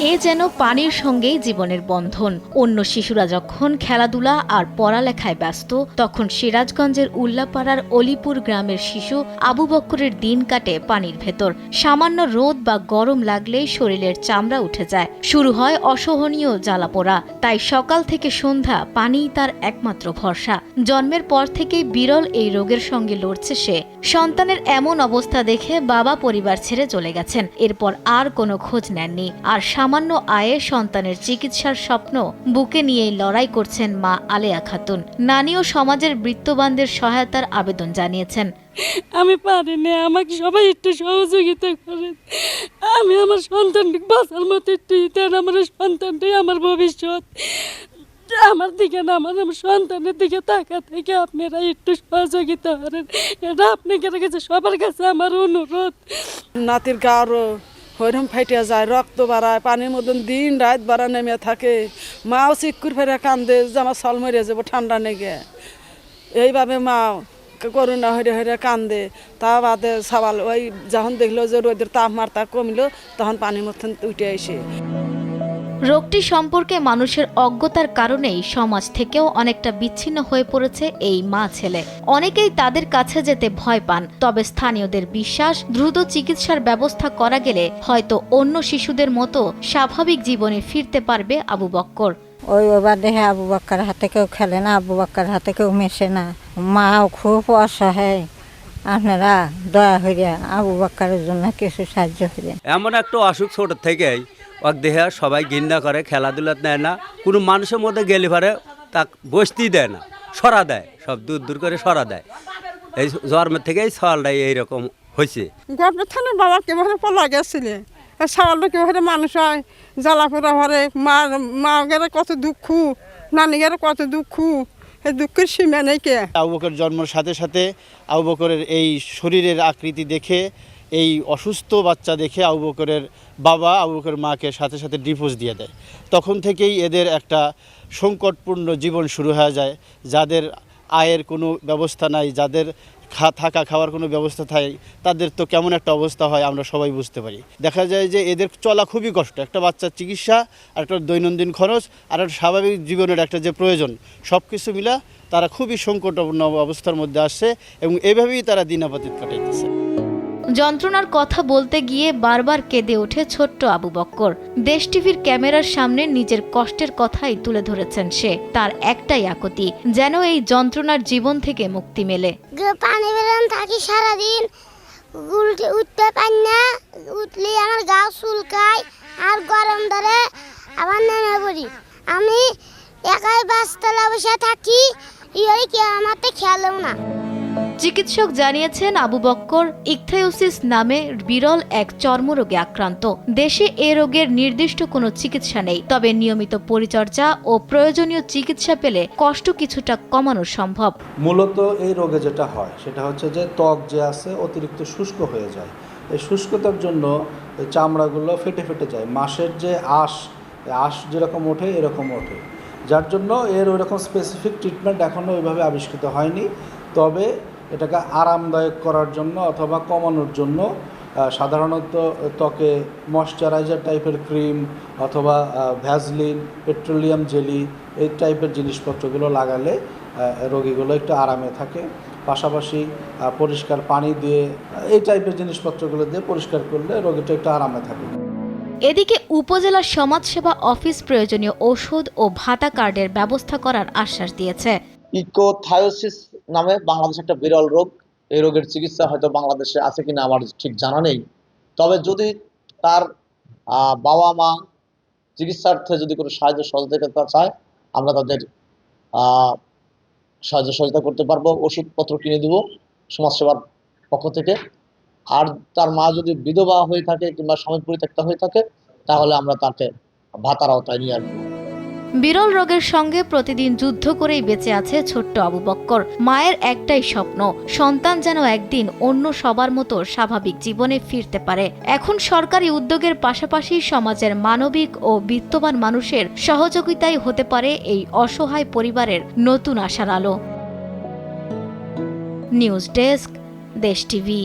এ যেন পানির সঙ্গেই জীবনের বন্ধন। অন্য শিশুরা যখন খেলাধুলা আর পড়ালেখায় ব্যস্ত, তখন সিরাজগঞ্জের উল্লাপাড়ার অলিপুর গ্রামের শিশু আবু বক্করের দিন কাটে পানির ভেতর। সামান্য রোদ বা গরম লাগলেই শরীরের চামড়া উঠে যায়, শুরু হয় অসহনীয় জ্বালাপোড়া। তাই সকাল থেকে সন্ধ্যা পানিই তার একমাত্র ভরসা। জন্মের পর থেকেই বিরল এই রোগের সঙ্গে লড়ছে সে। সন্তানের এমন অবস্থা দেখে বাবা পরিবার ছেড়ে চলে গেছেন, এরপর আর কোনো খোঁজ নেননি। আর সামান্য আয়ে সন্তানের চিকিৎসার স্বপ্ন বুকে নিয়েই লড়াই করছেন মা আলেয়া খাতুন। নানি ও সমাজের বৃত্তবানদের সহায়তার আবেদন জানিয়েছেন। আমি পারিনি, আমাকে সবাই একটু সহযোগিতা করেন। আমি আমার সন্তানকে বাঁচার মতো একটু দেন। আমার সন্তানটাই আমার ভবিষ্যৎ। আমার দিকে না, আমার সন্তানের দিকে তাকা থেকে আপনারা একটু সহযোগিতা করেন, এটা আপনাদের কাছে সবার কাছে আমার অনুরোধ। নাতির গারো হইরম ফাইটিয়া যায়, রক্ত বাড়ায়, পানির মতন দিন রাত বাড়া নেমে থাকে। মাও চিকুর ফেরে কান্দে যে আমার সল মরিয়া যাবো ঠান্ডা নেগে। এইভাবে মাও করুণা হইরে হইরে কান্দে। তা বাদে সবাল ওই যখন দেখলো যে রোদের তাপমাত্রা কমিল, তখন পানির মতন উঠে আসে। রোগটি সম্পর্কে মানুষের অজ্ঞতার কারণেই সমাজ থেকেও অনেকটা বিচ্ছিন্ন হয়ে পড়েছে এই মা ছেলে। অনেকেই তাদের কাছে যেতে ভয় পান। তবে স্থানীয়দের বিশ্বাস, দ্রুত চিকিৎসার ব্যবস্থা করা গেলে হয়তো অন্য শিশুদের মতো স্বাভাবিক জীবনে ফিরতে পারবে আবু বক্কর। ওই ওবার দেখে আবু বক্কর হাতে কেউ খেলে না, আবু বক্কর হাতে কেউ মেশে না। মাও খুব অসহায়। আপনারা দয়া হইয়া আবু বক্করের জন্য কিছু সাহায্য করেন। এমন একটা অসুখ ছোট থেকেই ওর দেহে সবাই ঘৃণা করে, খেলাধুলা নেয় না, কোনো মানুষের মধ্যে গেলে পারে তা বসতেই দেয় না, সরা দেয়, সব দূর দূর করে সরা দেয়। এই জন্মের থেকেই সওয়ালটাই এইরকম হয়েছে। গর্বের থানার বাবা কেভাবে পলা গেছিলে, সওয়ালটা কেভাবে মানুষ হয়, জ্বালাপোড়া ভরে, মা গেলে কত দুঃখ, নানি গেলে কত দুঃখ, এই দুঃখের সীমা নেই কে। আবু বকর জন্মের সাথে সাথে আবু বকরের এই শরীরের আকৃতি দেখে, এই অসুস্থ বাচ্চা দেখে আবু বকরের বাবা আবু বকরের মাকে সাথে সাথে ডিভোর্স দিয়ে দেয়। তখন থেকেই এদের একটা সংকটপূর্ণ জীবন শুরু হয়ে যায়। যাদের আয়ের কোনো ব্যবস্থা নাই, যাদের থাকা খাওয়ার কোনো ব্যবস্থা থাকে, তাদের তো কেমন একটা অবস্থা হয় আমরা সবাই বুঝতে পারি। দেখা যায় যে এদের চলা খুবই কষ্ট। একটা বাচ্চার চিকিৎসা, আর একটা দৈনন্দিন খরচ, আর একটা স্বাভাবিক জীবনের একটা যে প্রয়োজন, সব কিছু মিলা তারা খুবই সংকটপূর্ণ অবস্থার মধ্যে আসছে এবং এভাবেই তারা দিনাপাতিত কাটাইতেছে। যন্ত্রণার কথা বলতে গিয়ে বারবার কেঁদে ওঠে ছোট্ট আবু বক্কর। দেশ টিভির ক্যামেরার সামনে নিজের কষ্টের কথাই তুলে ধরেছেন সে। তার একটাই আকুতি, যেন এই যন্ত্রণার জীবন থেকে মুক্তি মেলে। পানি বেরোন থাকি সারাদিন, উঠতে পারি না, উঠলে আমার গা চুলকায় আর গরম ধরে, আবার নেমে পড়ি। আমি একাই বাসতলা বসে থাকি, কেউ আমাকে খেয়ালও না। চিকিৎসক জানিয়েছেন আবু বক্কর ইকথায়োসিস নামে বিরল এক চর্মরোগে আক্রান্ত। দেশে এ রোগের নির্দিষ্ট কোনো চিকিৎসা নেই, তবে নিয়মিত পরিচর্যা ও প্রয়োজনীয় চিকিৎসা পেলে কষ্ট কিছুটা কমানো সম্ভব। মূলত এই রোগে যেটা হয় সেটা হচ্ছে যে ত্বক যে আছে অতিরিক্ত শুষ্ক হয়ে যায়। এই শুষ্কতার জন্য এই চামড়াগুলো ফেটে ফেটে যায়। মাসের যে আঁশ যেরকম ওঠে এরকম ওঠে, যার জন্য এর ওইরকম স্পেসিফিক ট্রিটমেন্ট এখনও ওইভাবে আবিষ্কৃত হয়নি। তবে এটাকে আরামদায়ক করার জন্য অথবা কমানোর জন্য সাধারণত ত্বকে ময়শ্চারাইজার টাইপের ক্রিম অথবা ভ্যাসলিন, পেট্রোলিয়াম জেলি এই টাইপের জিনিসপত্রগুলো লাগালে রোগীগুলো একটু আরামে থাকে। পাশাপাশি পরিষ্কার পানি দিয়ে এই টাইপের জিনিসপত্রগুলো দিয়ে পরিষ্কার করলে রোগীটা একটু আরামে থাকে। এদিকে উপজেলা সমাজসেবা অফিস প্রয়োজনীয় ওষুধ ও ভাতা কার্ডের ব্যবস্থা করার আশ্বাস দিয়েছে। ইকথায়োসিস নামে বাংলাদেশে একটা বিরল রোগ। এই রোগের চিকিৎসা হয়তো বাংলাদেশে আছে কিনা আমার ঠিক জানা নেই। তবে যদি তার বাবা মা চিকিৎসার্থে যদি কোনো সাহায্য সহযোগিতা চায়, আমরা তাদের সাহায্য সহযোগিতা করতে পারবো। ওষুধপত্র কিনে দেবো সমাজসেবার পক্ষ থেকে। আর তার মা যদি বিধবা হয়ে থাকে কিংবা স্বামী পরিত্যক্তা হয়ে থাকে, তাহলে আমরা তাকে ভাতার আওতায় নিয়ে আসবো। বিরল রোগের সঙ্গে প্রতিদিন যুদ্ধ করেই বেঁচে আছে ছোট্ট আবু বক্কর। মায়ের একটাই স্বপ্ন, সন্তান যেন একদিন অন্য সবার মতো স্বাভাবিক জীবনে ফিরতে পারে। এখন সরকারি উদ্যোগের পাশাপাশি সমাজের মানবিক ও বিত্তবান মানুষের সহযোগিতাই হতে পারে এই অসহায় পরিবারের নতুন আশার আলো। নিউজ ডেস্ক, দেশ টিভি।